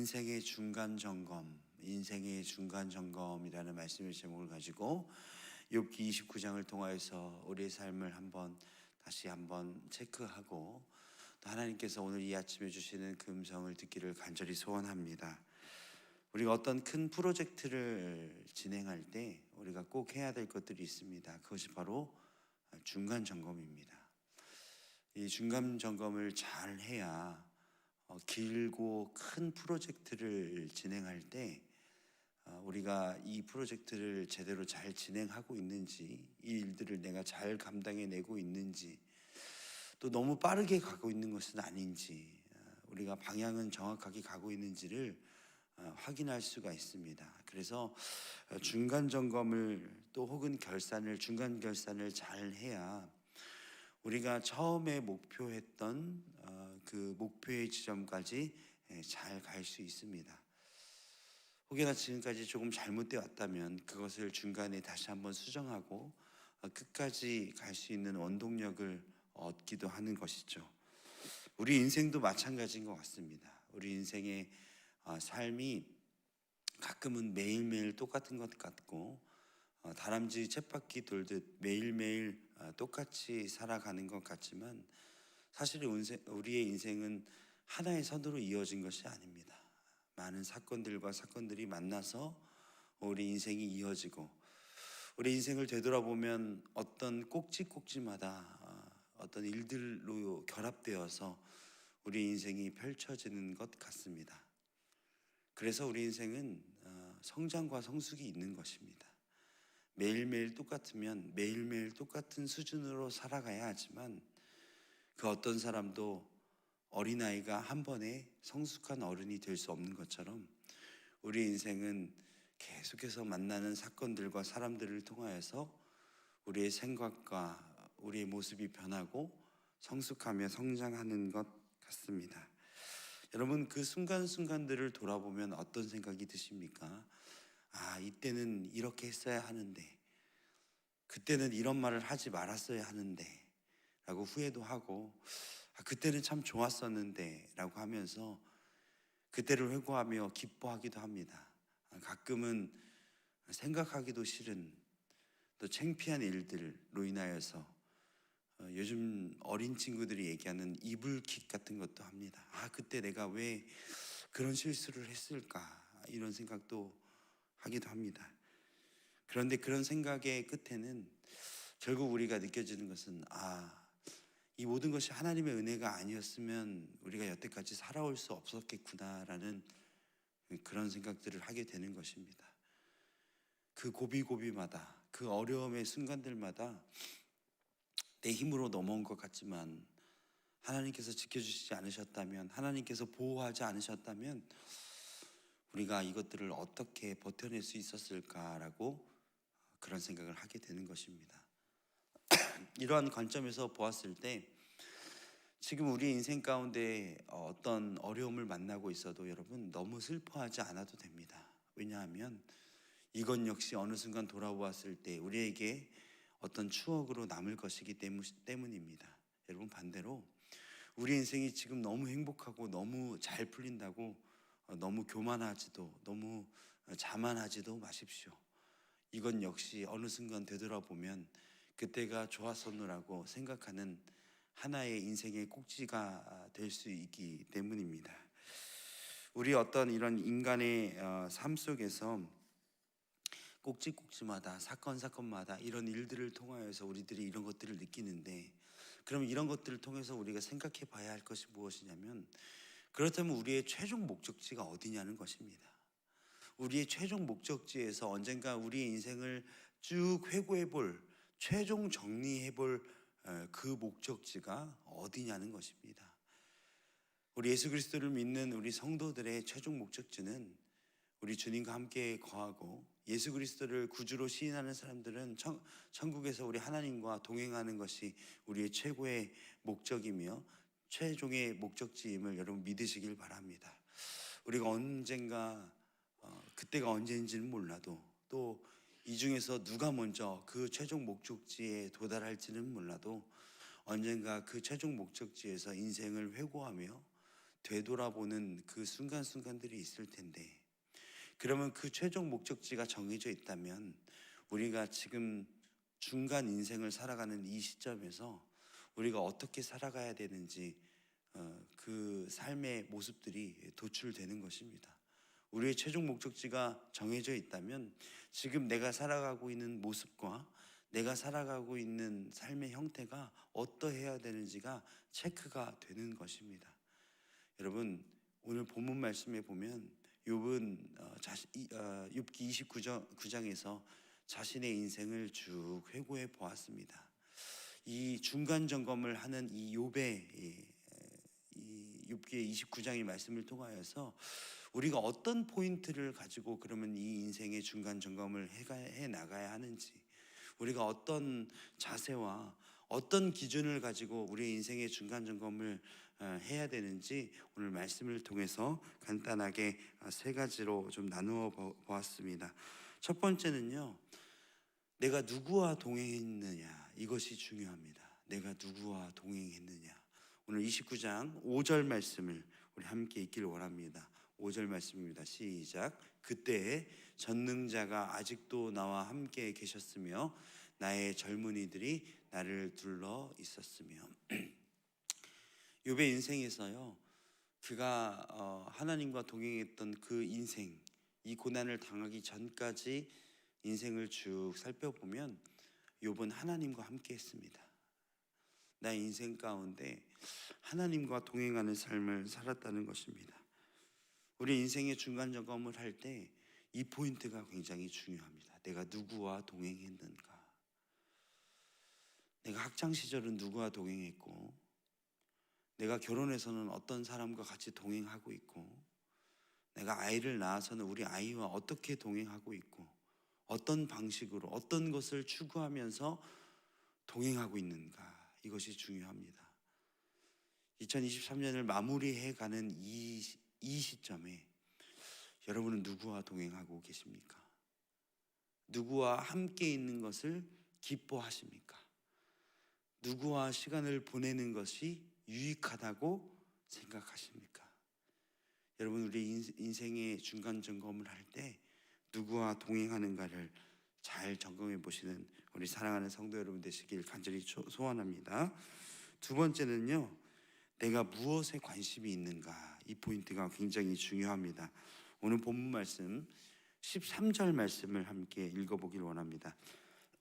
인생의 중간 점검, 인생의 중간 점검이라는 말씀의 제목을 가지고 욥기 29장을 통하여서 우리의 삶을 다시 한번 체크하고 또 하나님께서 오늘 이 아침에 주시는 그 음성을 듣기를 간절히 소원합니다. 우리가 어떤 큰 프로젝트를 진행할 때 우리가 꼭 해야 될 것들이 있습니다. 그것이 바로 중간 점검입니다. 이 중간 점검을 잘 해야 길고 큰 프로젝트를 진행할 때 우리가 이 프로젝트를 제대로 잘 진행하고 있는지, 이 일들을 내가 잘 감당해내고 있는지, 또 너무 빠르게 가고 있는 것은 아닌지, 우리가 방향은 정확하게 가고 있는지를 확인할 수가 있습니다. 그래서 중간 점검을 또 혹은 중간 결산을 잘 해야 우리가 처음에 목표했던 그 목표의 지점까지 잘 갈 수 있습니다. 혹여나 지금까지 조금 잘못되어 왔다면 그것을 중간에 다시 한번 수정하고 끝까지 갈 수 있는 원동력을 얻기도 하는 것이죠. 우리 인생도 마찬가지인 것 같습니다. 우리 인생의 삶이 가끔은 매일매일 똑같은 것 같고 다람쥐 쳇바퀴 돌듯 매일매일 똑같이 살아가는 것 같지만 사실 우리의 인생은 하나의 선으로 이어진 것이 아닙니다. 많은 사건들이 만나서 우리 인생이 이어지고, 우리 인생을 되돌아보면 어떤 꼭지마다 어떤 일들로 결합되어서 우리 인생이 펼쳐지는 것 같습니다. 그래서 우리 인생은 성장과 성숙이 있는 것입니다. 매일매일 똑같으면 매일매일 똑같은 수준으로 살아가야 하지만 그 어떤 사람도 어린아이가 한 번에 성숙한 어른이 될 수 없는 것처럼 우리 인생은 계속해서 만나는 사건들과 사람들을 통하여서 우리의 생각과 우리의 모습이 변하고 성숙하며 성장하는 것 같습니다. 여러분, 그 순간순간들을 돌아보면 어떤 생각이 드십니까? 이때는 이렇게 했어야 하는데, 그때는 이런 말을 하지 말았어야 하는데 라고 후회도 하고, 그때는 참 좋았었는데 라고 하면서 그때를 회고하며 기뻐하기도 합니다. 가끔은 생각하기도 싫은 또 창피한 일들로 인하여서 요즘 어린 친구들이 얘기하는 이불킥 같은 것도 합니다. 그때 내가 왜 그런 실수를 했을까, 이런 생각도 하기도 합니다. 그런데 그런 생각의 끝에는 결국 우리가 느껴지는 것은 이 모든 것이 하나님의 은혜가 아니었으면 우리가 여태까지 살아올 수 없었겠구나라는 그런 생각들을 하게 되는 것입니다. 그 고비고비마다, 그 어려움의 순간들마다 내 힘으로 넘어온 것 같지만 하나님께서 지켜주시지 않으셨다면, 하나님께서 보호하지 않으셨다면 우리가 이것들을 어떻게 버텨낼 수 있었을까라고 그런 생각을 하게 되는 것입니다. 이러한 관점에서 보았을 때 지금 우리 인생 가운데 어떤 어려움을 만나고 있어도 여러분 너무 슬퍼하지 않아도 됩니다. 왜냐하면 이것 역시 어느 순간 돌아보았을 때 우리에게 어떤 추억으로 남을 것이기 때문입니다. 여러분, 반대로 우리 인생이 지금 너무 행복하고 너무 잘 풀린다고 너무 교만하지도, 너무 자만하지도 마십시오. 이건 역시 어느 순간 되돌아보면 그때가 좋았었노라고 생각하는 하나의 인생의 꼭지가 될 수 있기 때문입니다. 우리 어떤 이런 인간의 삶 속에서 꼭지마다, 사건마다 이런 일들을 통하여서 우리들이 이런 것들을 느끼는데, 그럼 이런 것들을 통해서 우리가 생각해 봐야 할 것이 무엇이냐면, 그렇다면 우리의 최종 목적지가 어디냐는 것입니다. 우리의 최종 목적지에서 언젠가 우리의 인생을 쭉 회고해 볼, 최종 정리해 볼 그 목적지가 어디냐는 것입니다. 우리 예수 그리스도를 믿는 우리 성도들의 최종 목적지는 우리 주님과 함께 거하고 예수 그리스도를 구주로 시인하는 사람들은 천국에서 우리 하나님과 동행하는 것이 우리의 최고의 목적이며 최종의 목적지임을 여러분 믿으시길 바랍니다. 우리가 언젠가 그때가 언제인지는 몰라도, 또 이 중에서 누가 먼저 그 최종 목적지에 도달할지는 몰라도 언젠가 그 최종 목적지에서 인생을 회고하며 되돌아보는 그 순간순간들이 있을 텐데, 그러면 그 최종 목적지가 정해져 있다면 우리가 지금 중간 인생을 살아가는 이 시점에서 우리가 어떻게 살아가야 되는지 그 삶의 모습들이 도출되는 것입니다. 우리의 최종 목적지가 정해져 있다면 지금 내가 살아가고 있는 모습과 내가 살아가고 있는 삶의 형태가 어떠해야 되는지가 체크가 되는 것입니다. 여러분, 오늘 본문 말씀에 보면 욥은 욥기 29장에서 자신의 인생을 쭉 회고해 보았습니다. 이 중간 점검을 하는 이 욥의 이 욥기의 29장의 말씀을 통하여서 우리가 어떤 포인트를 가지고 그러면 이 인생의 중간 점검을 해 나가야 하는지, 우리가 어떤 자세와 어떤 기준을 가지고 우리의 인생의 중간 점검을 해야 되는지 오늘 말씀을 통해서 간단하게 세 가지로 좀 나누어 보았습니다. 첫 번째는요, 내가 누구와 동행했느냐, 이것이 중요합니다. 내가 누구와 동행했느냐. 오늘 29장 5절 말씀을 우리 함께 읽기를 원합니다. 5절 말씀입니다. 시작. 그때 전능자가 아직도 나와 함께 계셨으며 나의 젊은이들이 나를 둘러 있었으며. 욥의 인생에서요, 그가 하나님과 동행했던 그 인생, 이 고난을 당하기 전까지 인생을 쭉 살펴보면 욥은 하나님과 함께 했습니다. 나의 인생 가운데 하나님과 동행하는 삶을 살았다는 것입니다. 우리 인생의 중간 점검을 할 때 이 포인트가 굉장히 중요합니다. 내가 누구와 동행했는가? 내가 학창 시절은 누구와 동행했고, 내가 결혼해서는 어떤 사람과 같이 동행하고 있고, 내가 아이를 낳아서는 우리 아이와 어떻게 동행하고 있고, 어떤 방식으로 어떤 것을 추구하면서 동행하고 있는가, 이것이 중요합니다. 2023년을 마무리해 가는 이 시점에 여러분은 누구와 동행하고 계십니까? 누구와 함께 있는 것을 기뻐하십니까? 누구와 시간을 보내는 것이 유익하다고 생각하십니까? 여러분, 우리 인생의 중간 점검을 할 때 누구와 동행하는가를 잘 점검해 보시는 우리 사랑하는 성도 여러분 되시길 간절히 소원합니다. 두 번째는요, 내가 무엇에 관심이 있는가, 이 포인트가 굉장히 중요합니다. 오늘 본문 말씀 13절 말씀을 함께 읽어보길 원합니다.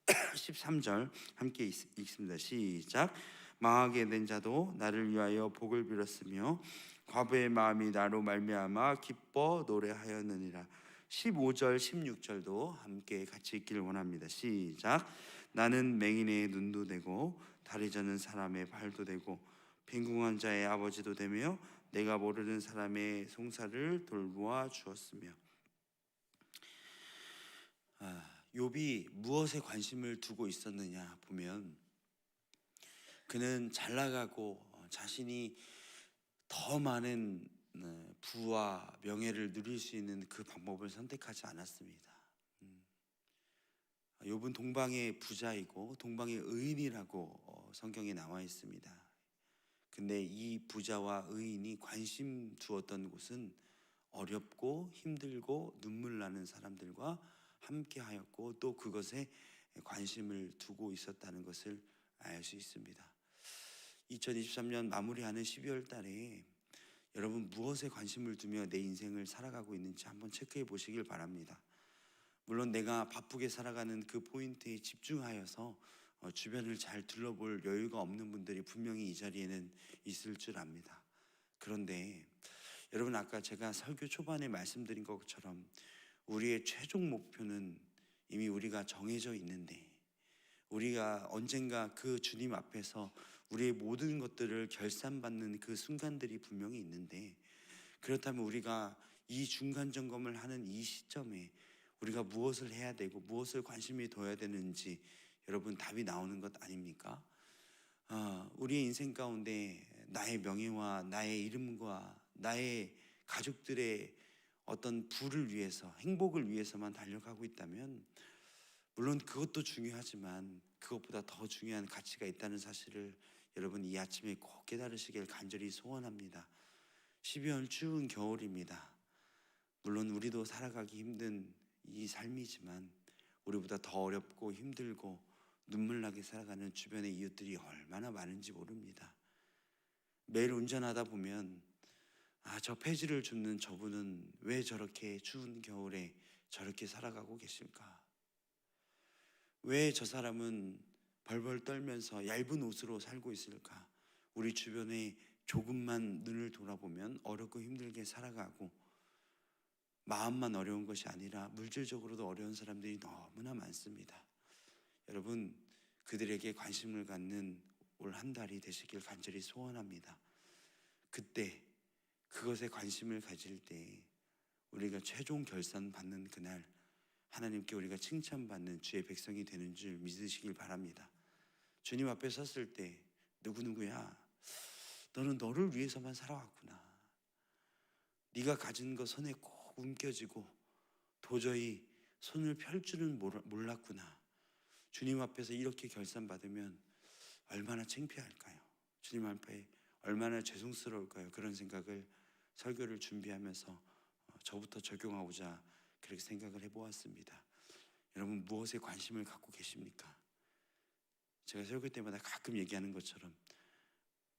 13절 함께 읽습니다. 시작. 망하게 된 자도 나를 위하여 복을 빌었으며 과부의 마음이 나로 말미암아 기뻐 노래하였느니라. 15절 16절도 함께 같이 읽기를 원합니다. 시작. 나는 맹인의 눈도 되고 다리 저는 사람의 발도 되고 빈궁한 자의 아버지도 되며 내가 모르는 사람의 송사를 돌보아 주었으며. 욥이 무엇에 관심을 두고 있었느냐 보면 그는 잘 나가고 자신이 더 많은 부와 명예를 누릴 수 있는 그 방법을 선택하지 않았습니다. 욥은 동방의 부자이고 동방의 의인이라고 성경에 나와 있습니다. 근데 이 부자와 의인이 관심 두었던 곳은 어렵고 힘들고 눈물 나는 사람들과 함께 하였고 또 그것에 관심을 두고 있었다는 것을 알 수 있습니다. 2023년 마무리하는 12월 달에 여러분 무엇에 관심을 두며 내 인생을 살아가고 있는지 한번 체크해 보시길 바랍니다. 물론 내가 바쁘게 살아가는 그 포인트에 집중하여서 주변을 잘 둘러볼 여유가 없는 분들이 분명히 이 자리에는 있을 줄 압니다. 그런데 여러분, 아까 제가 설교 초반에 말씀드린 것처럼 우리의 최종 목표는 이미 우리가 정해져 있는데, 우리가 언젠가 그 주님 앞에서 우리의 모든 것들을 결산받는 그 순간들이 분명히 있는데, 그렇다면 우리가 이 중간 점검을 하는 이 시점에 우리가 무엇을 해야 되고 무엇을 관심이 둬야 되는지 여러분 답이 나오는 것 아닙니까? 우리의 인생 가운데 나의 명예와 나의 이름과 나의 가족들의 어떤 부를 위해서, 행복을 위해서만 달려가고 있다면 물론 그것도 중요하지만 그것보다 더 중요한 가치가 있다는 사실을 여러분 이 아침에 꼭 깨달으시길 간절히 소원합니다. 12월 추운 겨울입니다. 물론 우리도 살아가기 힘든 이 삶이지만 우리보다 더 어렵고 힘들고 눈물나게 살아가는 주변의 이웃들이 얼마나 많은지 모릅니다. 매일 운전하다 보면 저 폐지를 줍는 저분은 왜 저렇게 추운 겨울에 저렇게 살아가고 계실까? 왜 저 사람은 벌벌 떨면서 얇은 옷으로 살고 있을까? 우리 주변에 조금만 눈을 돌아보면 어렵고 힘들게 살아가고 마음만 어려운 것이 아니라 물질적으로도 어려운 사람들이 너무나 많습니다. 여러분, 그들에게 관심을 갖는 올 한 달이 되시길 간절히 소원합니다. 그때 그것에 관심을 가질 때 우리가 최종 결산 받는 그날 하나님께 우리가 칭찬받는 주의 백성이 되는 줄 믿으시길 바랍니다. 주님 앞에 섰을 때 누구누구야, 너는 너를 위해서만 살아왔구나. 네가 가진 거 손에 꼭 움켜쥐고 도저히 손을 펼 줄은 몰랐구나. 주님 앞에서 이렇게 결산받으면 얼마나 창피할까요? 주님 앞에 얼마나 죄송스러울까요? 그런 생각을 설교를 준비하면서 저부터 적용하고자 그렇게 생각을 해보았습니다. 여러분, 무엇에 관심을 갖고 계십니까? 제가 설교 때마다 가끔 얘기하는 것처럼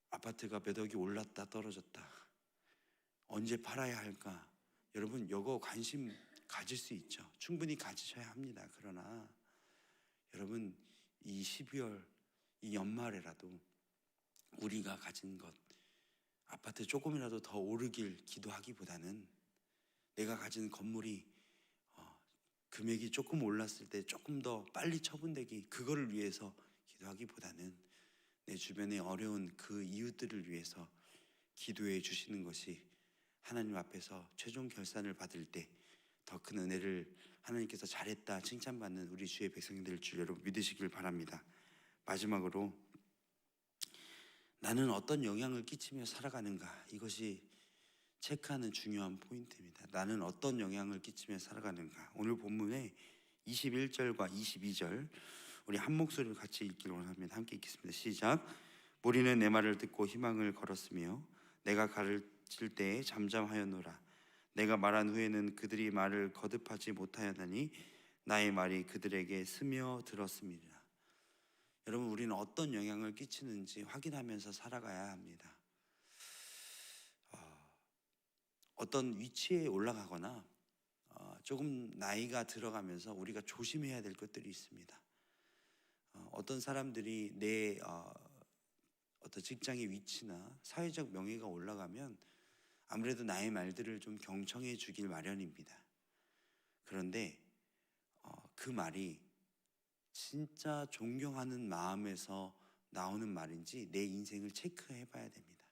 아파트가 몇 억이 올랐다 떨어졌다, 언제 팔아야 할까? 여러분, 이거 관심 가질 수 있죠. 충분히 가지셔야 합니다. 그러나 여러분, 이 12월 이 연말에라도 우리가 가진 것, 아파트 조금이라도 더 오르길 기도하기보다는 내가 가진 건물이 금액이 조금 올랐을 때 조금 더 빨리 처분되기, 그거를 위해서 기도하기보다는 내 주변에 어려운 그 이웃들을 위해서 기도해 주시는 것이 하나님 앞에서 최종 결산을 받을 때 더 큰 은혜를 하나님께서 잘했다 칭찬받는 우리 주의 백성이 될 줄 여러분 믿으시길 바랍니다. 마지막으로 나는 어떤 영향을 끼치며 살아가는가, 이것이 체크하는 중요한 포인트입니다. 나는 어떤 영향을 끼치며 살아가는가. 오늘 본문에 21절과 22절 우리 한 목소리로 같이 읽기를 원합니다. 함께 읽겠습니다. 시작. 무리는 내 말을 듣고 희망을 걸었으며 내가 가르칠 때에 잠잠하였노라. 내가 말한 후에는 그들이 말을 거듭하지 못하였나니 나의 말이 그들에게 스며들었습니다. 여러분, 우리는 어떤 영향을 끼치는지 확인하면서 살아가야 합니다. 어떤 위치에 올라가거나 조금 나이가 들어가면서 우리가 조심해야 될 것들이 있습니다. 어떤 사람들이 내 어떤 직장의 위치나 사회적 명예가 올라가면 아무래도 나의 말들을 좀 경청해 주길 마련입니다. 그런데 그 말이 진짜 존경하는 마음에서 나오는 말인지 내 인생을 체크해 봐야 됩니다.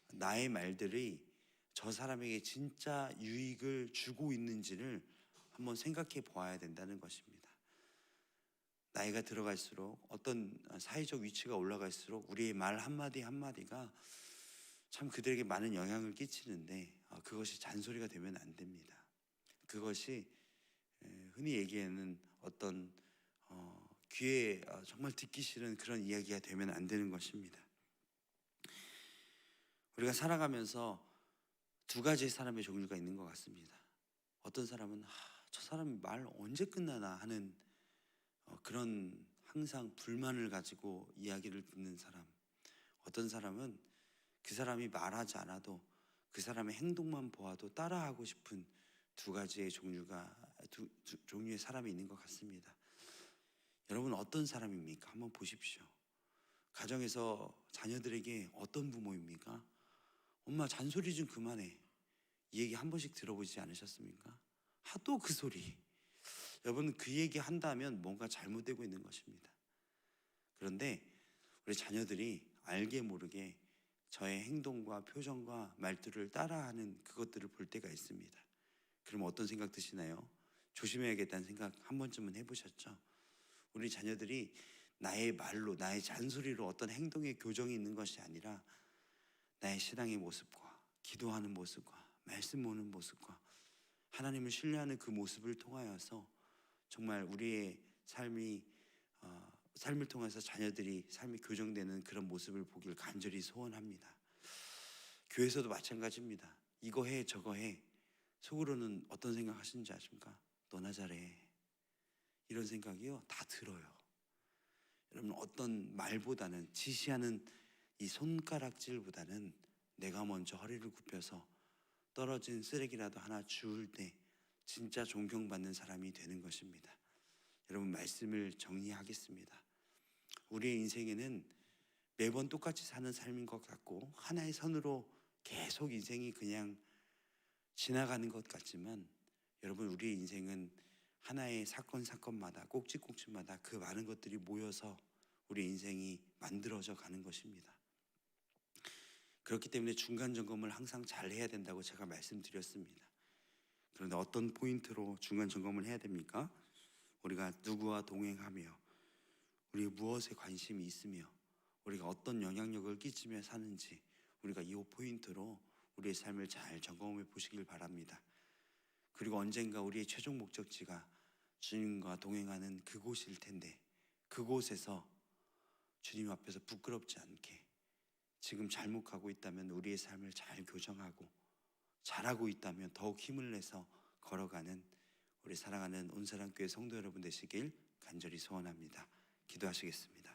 나의 말들이 저 사람에게 진짜 유익을 주고 있는지를 한번 생각해 보아야 된다는 것입니다. 나이가 들어갈수록 어떤 사회적 위치가 올라갈수록 우리의 말 한마디 한마디가 참 그들에게 많은 영향을 끼치는데 그것이 잔소리가 되면 안 됩니다. 그것이 흔히 얘기하는 어떤 귀에 정말 듣기 싫은 그런 이야기가 되면 안 되는 것입니다. 우리가 살아가면서 두 가지의 사람의 종류가 있는 것 같습니다. 어떤 사람은 저 사람 말 언제 끝나나 하는 그런 항상 불만을 가지고 이야기를 듣는 사람. 어떤 사람은 그 사람이 말하지 않아도 그 사람의 행동만 보아도 따라하고 싶은 두 가지의 종류의 사람이 있는 것 같습니다. 여러분, 어떤 사람입니까? 한번 보십시오. 가정에서 자녀들에게 어떤 부모입니까? 엄마 잔소리 좀 그만해. 이 얘기 한 번씩 들어보지 않으셨습니까? 하도 그 소리. 여러분, 그 얘기 한다면 뭔가 잘못되고 있는 것입니다. 그런데 우리 자녀들이 알게 모르게 저의 행동과 표정과 말투를 따라하는 그것들을 볼 때가 있습니다. 그럼 어떤 생각 드시나요? 조심해야겠다는 생각 한 번쯤은 해보셨죠? 우리 자녀들이 나의 말로, 나의 잔소리로 어떤 행동의 교정이 있는 것이 아니라 나의 신앙의 모습과 기도하는 모습과 말씀 보는 모습과 하나님을 신뢰하는 그 모습을 통하여서 정말 우리의 삶을 통해서 자녀들이 삶이 교정되는 그런 모습을 보길 간절히 소원합니다. 교회에서도 마찬가지입니다. 이거 해 저거 해. 속으로는 어떤 생각 하시는지 아십니까? 너나 잘해. 이런 생각이요 다 들어요. 여러분 어떤 말보다는 지시하는 이 손가락질보다는 내가 먼저 허리를 굽혀서 떨어진 쓰레기라도 하나 주울 때 진짜 존경받는 사람이 되는 것입니다. 여러분 말씀을 정리하겠습니다. 우리의 인생에는 매번 똑같이 사는 삶인 것 같고 하나의 선으로 계속 인생이 그냥 지나가는 것 같지만 여러분 우리의 인생은 하나의 사건마다 꼭지꼭지마다 그 많은 것들이 모여서 우리 인생이 만들어져 가는 것입니다. 그렇기 때문에 중간 점검을 항상 잘 해야 된다고 제가 말씀드렸습니다. 그런데 어떤 포인트로 중간 점검을 해야 됩니까? 우리가 누구와 동행하며 우리 무엇에 관심이 있으며 우리가 어떤 영향력을 끼치며 사는지 우리가 이 포인트로 우리의 삶을 잘 점검해 보시길 바랍니다. 그리고 언젠가 우리의 최종 목적지가 주님과 동행하는 그곳일 텐데 그곳에서 주님 앞에서 부끄럽지 않게 지금 잘못 가고 있다면 우리의 삶을 잘 교정하고 잘하고 있다면 더욱 힘을 내서 걸어가는 우리 사랑하는 온사랑교회 성도 여러분 되시길 간절히 소원합니다. 기도하시겠습니다.